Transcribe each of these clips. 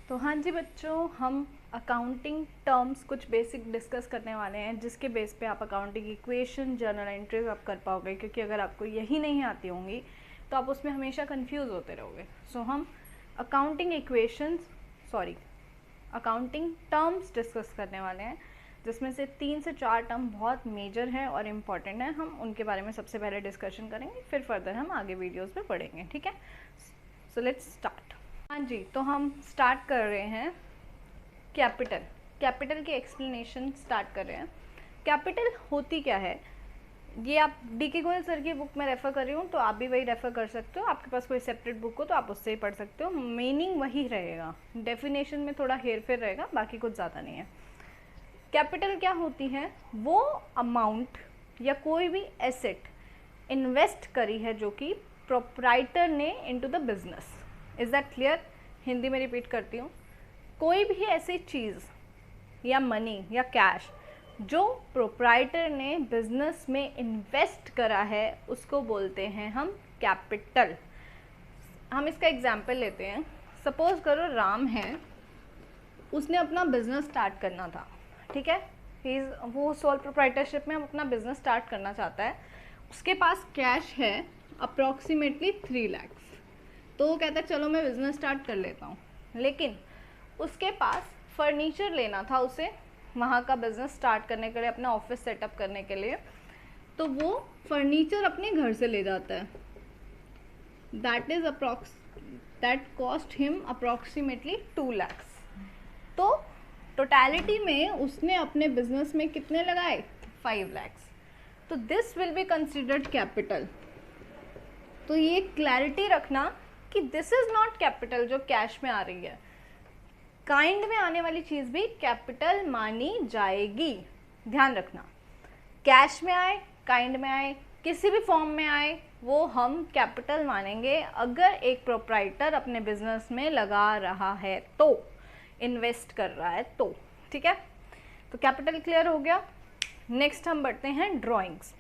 तो हाँ जी बच्चों, हम अकाउंटिंग टर्म्स कुछ बेसिक डिस्कस करने वाले हैं जिसके बेस पे आप अकाउंटिंग इक्वेशन, जर्नल एंट्रीज आप कर पाओगे, क्योंकि अगर आपको यही नहीं आती होंगी तो आप उसमें हमेशा कंफ्यूज होते रहोगे। सो हम अकाउंटिंग अकाउंटिंग टर्म्स डिस्कस करने वाले हैं, जिसमें से 3 से 4 टर्म बहुत मेजर हैं और इम्पॉर्टेंट हैं। हम उनके बारे में सबसे पहले डिस्कशन करेंगे, फिर फर्दर हम आगे वीडियोज़ में पढ़ेंगे। ठीक है, सो लेट्स स्टार्ट। हाँ जी, तो हम स्टार्ट कर रहे हैं कैपिटल की एक्सप्लेनेशन स्टार्ट कर रहे हैं। कैपिटल होती क्या है, ये आप डी.के. गोयल सर की बुक में रेफ़र कर रही हूँ, तो आप भी वही रेफ़र कर सकते हो। आपके पास कोई सेपरेट बुक हो तो आप उससे ही पढ़ सकते हो। मीनिंग वही रहेगा, डेफिनेशन में थोड़ा हेर फेर रहेगा, बाकी कुछ ज़्यादा नहीं है। कैपिटल क्या होती है, वो अमाउंट या कोई भी एसेट इन्वेस्ट करी है जो कि प्रोप्राइटर ने into the business. Is that clear? Hindi में रिपीट करती हूँ, कोई भी ऐसी चीज़ या मनी या कैश जो प्रोप्राइटर ने बिजनेस में इन्वेस्ट करा है उसको बोलते हैं हम कैपिटल। हम इसका एग्जाम्पल लेते हैं। सपोज करो राम है, उसने अपना बिजनेस स्टार्ट करना था। ठीक है, वो सोल प्रोप्राइटरशिप में अपना बिजनेस स्टार्ट करना चाहता है। उसके पास कैश है अप्रॉक्सीमेटली 3 लाख। तो वो कहता है चलो मैं बिज़नेस स्टार्ट कर लेता हूँ। लेकिन उसके पास फर्नीचर लेना था उसे वहाँ का बिज़नेस स्टार्ट करने के लिए, अपना ऑफिस सेटअप करने के लिए। तो वो फर्नीचर अपने घर से ले जाता है। That cost him approximately 2 lakhs। तो टोटलिटी में उसने अपने बिजनेस में कितने लगाए? 5 lakhs। तो this will be considered capital. तो ये क्लैरिटी रखना कि दिस इज नॉट कैपिटल जो कैश में आ रही है। काइंड में आने वाली चीज़ भी कैपिटल मानी जाएगी। ध्यान रखना, कैश में आए, काइंड में आए, किसी भी फॉर्म में आए, वो हम कैपिटल मानेंगे अगर एक प्रोप्राइटर अपने बिजनेस में लगा रहा है तो, इन्वेस्ट कर रहा है तो। ठीक है, तो कैपिटल क्लियर हो गया। नेक्स्ट हम बढ़ते हैं ड्राइंग्स।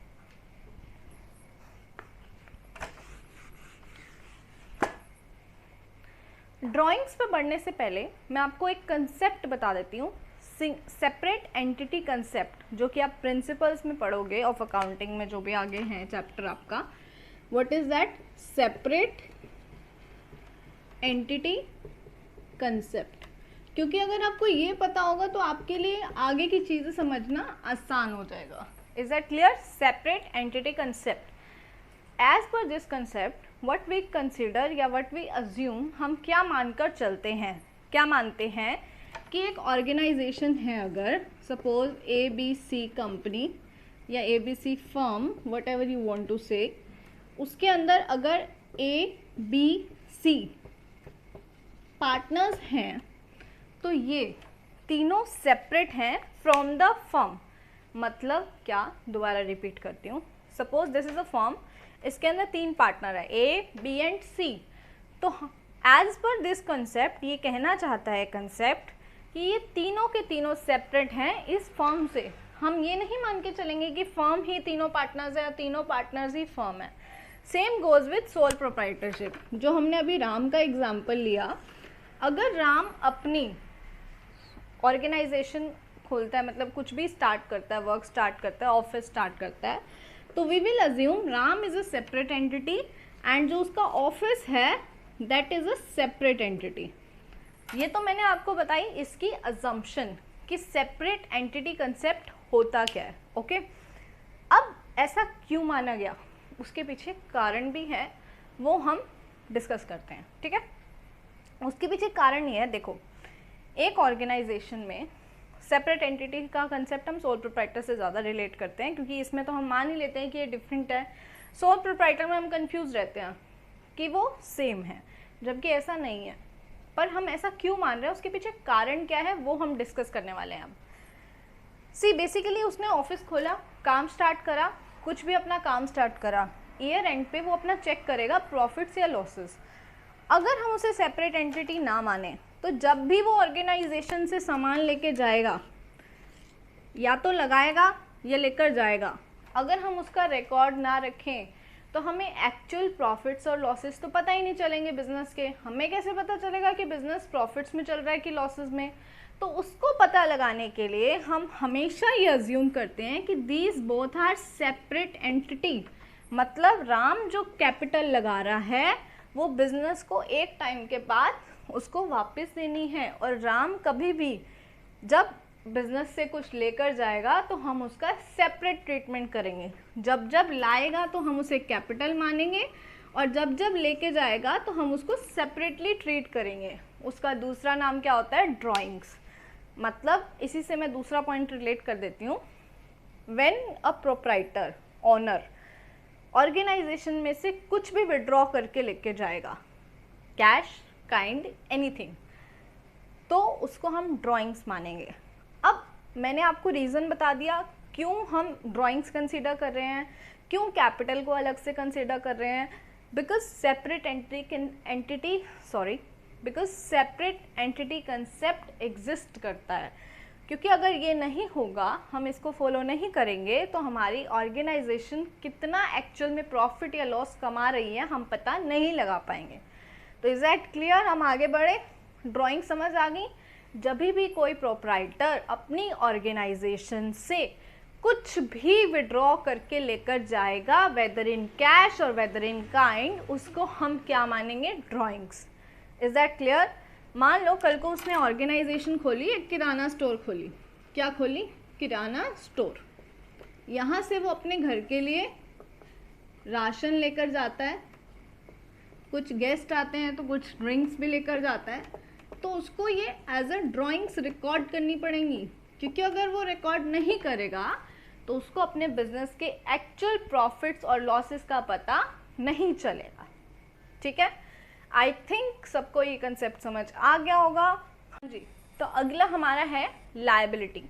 ड्राइंग्स पे बढ़ने से पहले मैं आपको एक कंसेप्ट बता देती हूँ, सेपरेट एंटिटी कंसेप्ट, जो कि आप प्रिंसिपल्स में पढ़ोगे ऑफ अकाउंटिंग में, जो भी आगे हैं चैप्टर आपका। What is that? Separate entity concept. क्योंकि अगर आपको ये पता होगा तो आपके लिए आगे की चीज़ें समझना आसान हो जाएगा। Is that clear? Separate entity concept. As per this concept what we consider या वट वी अज्यूम, हम क्या मानकर चलते हैं, क्या मानते हैं कि एक ऑर्गेनाइजेशन है, अगर सपोज ABC कंपनी या ABC firm, whatever you want to say, उसके अंदर अगर ABC पार्टनर्स हैं तो ये तीनों सेपरेट हैं फ्रॉम द फर्म। मतलब क्या, दोबारा रिपीट करती हूँ। Suppose this is a firm, इसके अंदर 3 पार्टनर है A, B एंड C। तो एज पर दिस कंसेप्ट ये कहना चाहता है कंसेप्ट कि ये तीनों के तीनों सेपरेट हैं इस फर्म से। हम ये नहीं मान के चलेंगे कि फर्म ही तीनों पार्टनर्स है या तीनों पार्टनर्स ही फर्म है। Same goes with sole proprietorship, जो हमने अभी राम का एग्जाम्पल लिया। अगर राम अपनी ऑर्गेनाइजेशन खोलता है, मतलब कुछ भी स्टार्ट करता है, वर्क स्टार्ट करता है, ऑफिस स्टार्ट करता है, तो we will assume Ram is a separate entity and जो उसका ऑफिस है that is a separate entity. ये तो मैंने आपको बताई इसकी अजम्पशन कि सेपरेट एंटिटी कंसेप्ट होता क्या है। ओके, अब ऐसा क्यों माना गया, उसके पीछे कारण भी है, वो हम डिस्कस करते हैं। ठीक है, उसके पीछे कारण ये है, देखो एक ऑर्गेनाइजेशन में सेपरेट एंटिटी का कंसेप्ट हम सोल प्रोप्राइटर से ज़्यादा रिलेट करते हैं, क्योंकि इसमें तो हम मान ही लेते हैं कि ये डिफरेंट है। सोल प्रोप्राइटर में हम कंफ्यूज रहते हैं कि वो सेम है, जबकि ऐसा नहीं है। पर हम ऐसा क्यों मान रहे हैं, उसके पीछे कारण क्या है, वो हम डिस्कस करने वाले हैं अब। सी बेसिकली उसने ऑफिस खोला, काम स्टार्ट करा, कुछ भी अपना काम स्टार्ट करा, ईयर एंड पे वो अपना चेक करेगा प्रॉफिट्स या लॉसेस। अगर हम उसे सेपरेट एंटिटी ना माने तो जब भी वो ऑर्गेनाइजेशन से सामान लेके जाएगा, या तो लगाएगा या लेकर जाएगा, अगर हम उसका रिकॉर्ड ना रखें तो हमें एक्चुअल प्रॉफिट्स और लॉसेस तो पता ही नहीं चलेंगे बिजनेस के। हमें कैसे पता चलेगा कि बिजनेस प्रॉफिट्स में चल रहा है कि लॉसेस में? तो उसको पता लगाने के लिए हम हमेशा ये अज्यूम करते हैं कि these both are separate entity. मतलब राम जो कैपिटल लगा रहा है वो बिजनेस को एक टाइम के बाद उसको वापस देनी है, और राम कभी भी जब बिजनेस से कुछ लेकर जाएगा तो हम उसका सेपरेट ट्रीटमेंट करेंगे। जब जब लाएगा तो हम उसे कैपिटल मानेंगे, और जब जब लेके जाएगा तो हम उसको सेपरेटली ट्रीट करेंगे। उसका दूसरा नाम क्या होता है? ड्राइंग्स। मतलब इसी से मैं दूसरा पॉइंट रिलेट कर देती हूँ। When a proprietor, owner, organisation में से कुछ भी विड्रॉ करके लेके जाएगा, कैश, काइंड, एनीथिंग, तो उसको हम ड्राइंग्स मानेंगे। अब मैंने आपको रीज़न बता दिया क्यों हम ड्राइंग्स कंसीडर कर रहे हैं, क्यों कैपिटल को अलग से कंसीडर कर रहे हैं। Because separate entity concept exist करता है। क्योंकि अगर ये नहीं होगा, हम इसको फॉलो नहीं करेंगे, तो हमारी ऑर्गेनाइजेशन कितना एक्चुअल में प्रॉफिट या लॉस कमा रही है हम पता नहीं लगा पाएंगे। तो इज दैट क्लियर? हम आगे बढ़े। ड्राइंग समझ आ गई? जब भी कोई प्रोप्राइटर अपनी ऑर्गेनाइजेशन से कुछ भी विड्रॉ करके लेकर जाएगा, वेदर इन कैश और वेदर इन काइंड, उसको हम क्या मानेंगे? ड्राइंग्स। Is that clear? मान लो कल को उसने ऑर्गेनाइजेशन खोली, एक किराना स्टोर खोली। क्या खोली? किराना स्टोर। यहाँ से वो अपने घर के लिए राशन लेकर जाता है, कुछ गेस्ट आते हैं तो कुछ ड्रिंक्स भी लेकर जाता है, तो उसको ये एज अ ड्राइंग्स रिकॉर्ड करनी पड़ेंगी। क्योंकि अगर वो रिकॉर्ड नहीं करेगा तो उसको अपने बिजनेस के एक्चुअल प्रॉफिट्स और लॉसेस का पता नहीं चलेगा। ठीक है? आई थिंक सबको ये कंसेप्ट समझ आ गया होगा। जी, तो अगला हमारा है लायबिलिटी।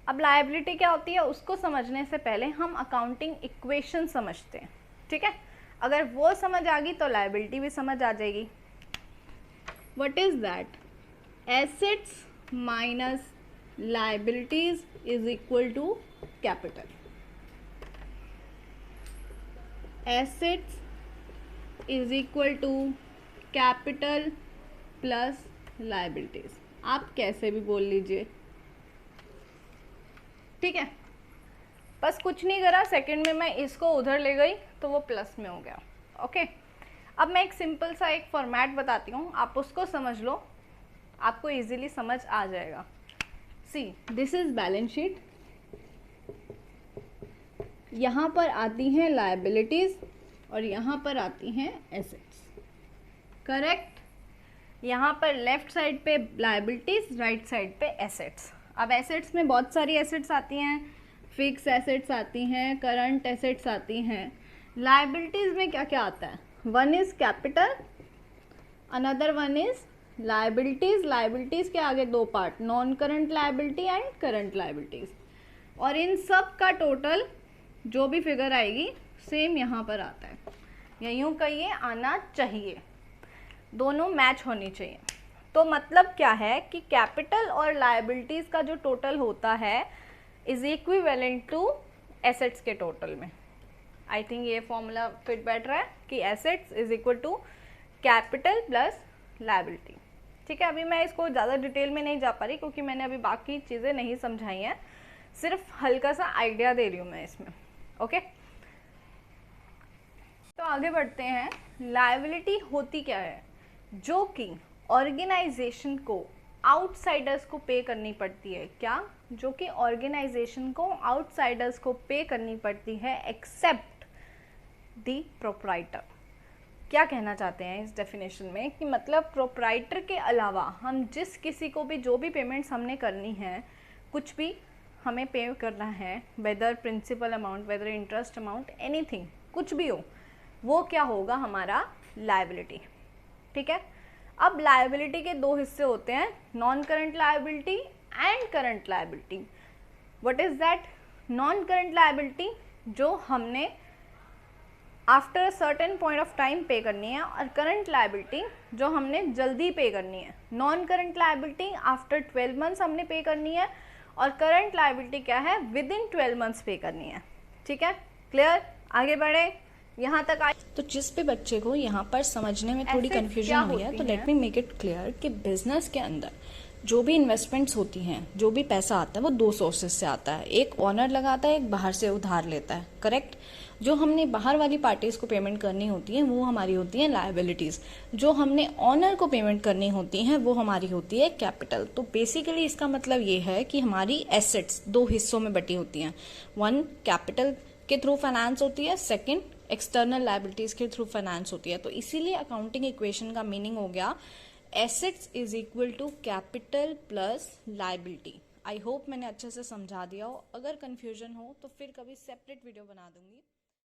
अब लायबिलिटी क्या होती है उसको समझने से पहले हम अकाउंटिंग इक्वेशन समझते हैं। ठीक है? अगर वो समझ आ गई तो लायबिलिटी भी समझ आ जाएगी। What is that? Assets minus liabilities is equal to capital. Assets is equal to capital plus liabilities. आप कैसे भी बोल लीजिए। ठीक है? बस कुछ नहीं करा, सेकंड में मैं इसको उधर ले गई तो वो प्लस में हो गया। ओके? अब मैं एक सिंपल सा एक फॉर्मेट बताती हूँ, आप उसको समझ लो, आपको इजीली समझ आ जाएगा। सी, दिस इज बैलेंस शीट। यहाँ पर आती हैं लायबिलिटीज और यहाँ पर आती हैं एसेट्स। करेक्ट? यहाँ पर लेफ्ट साइड पे लायबिलिटीज, राइट साइड पे एसेट्स। अब एसेट्स में बहुत सारी एसेट्स आती हैं, फिक्स एसेट्स आती हैं, करंट एसेट्स आती हैं। लायबिलिटीज में क्या क्या आता है? One is capital, another one is liabilities. Liabilities के आगे दो part, non current liability and current liabilities. और इन सब का टोटल जो भी फिगर आएगी सेम यहाँ पर आता है, या यूँ कहिए आना चाहिए, दोनों मैच होनी चाहिए। तो मतलब क्या है कि कैपिटल और लायबिलिटीज का जो टोटल होता है इज इक्विवेलेंट टू एसेट्स के टोटल में। आई थिंक ये फॉर्मूला फिट बैठ रहा है कि assets is equal to capital plus liability. ठीक है? अभी मैं इसको ज़्यादा डिटेल में नहीं जा पा रही क्योंकि मैंने अभी बाकी चीज़ें नहीं समझाई हैं, सिर्फ हल्का सा आइडिया दे रही हूँ मैं इसमें। ओके? तो आगे बढ़ते हैं। लायबिलिटी होती क्या है? जो कि ऑर्गेनाइजेशन को आउटसाइडर्स को पे करनी पड़ती है। क्या? जो कि ऑर्गेनाइजेशन को आउटसाइडर्स को पे करनी पड़ती है एक्सेप्ट दी प्रोप्राइटर। क्या कहना चाहते हैं इस डेफिनेशन में कि मतलब प्रोप्राइटर के अलावा हम जिस किसी को भी जो भी पेमेंट्स हमने करनी है, कुछ भी हमें पे करना है, whether principal amount, whether interest amount, anything, कुछ भी हो, वो क्या होगा? हमारा लायबिलिटी। ठीक है? अब लायबिलिटी के दो हिस्से होते हैं, non current liability and current liability. What is that? Non current liability जो हमने after a certain point of time पे करनी है, और करंट लायबिलिटी जो हमने जल्दी पे करनी है। Non current liability after 12 months हमने पे करनी है, और करंट लायबिलिटी क्या है? विद इन 12 मंथ्स पे करनी है। ठीक है? क्लियर? आगे बढ़े। यहाँ तक आए? तो जिस भी बच्चे को यहाँ पर समझने में थोड़ी Assets कंफ्यूजन क्या हुई है, होती तो लेट हैं? मी मेक इट क्लियर कि बिजनेस के अंदर जो भी इन्वेस्टमेंट्स होती हैं, जो भी पैसा आता है वो दो सोर्सेज से आता है। एक ओनर लगाता है, एक बाहर से उधार लेता है, करेक्ट। जो हमने बाहर वाली पार्टीज को पेमेंट करनी होती है वो हमारी होती है लायबिलिटीज, जो हमने ओनर को पेमेंट करनी होती है वो हमारी होती है कैपिटल। तो बेसिकली इसका मतलब ये है कि हमारी एसेट्स दो हिस्सों में बटी होती हैं। वन कैपिटल के थ्रू फाइनेंस होती है, सेकंड एक्सटर्नल लायबिलिटीज के थ्रू फाइनेंस होती है। तो इसीलिए अकाउंटिंग इक्वेशन का मीनिंग हो गया assets is equal to capital plus liability. I hope मैंने अच्छे से समझा दिया हो। अगर कंफ्यूजन हो तो फिर कभी सेपरेट वीडियो बना दूंगी।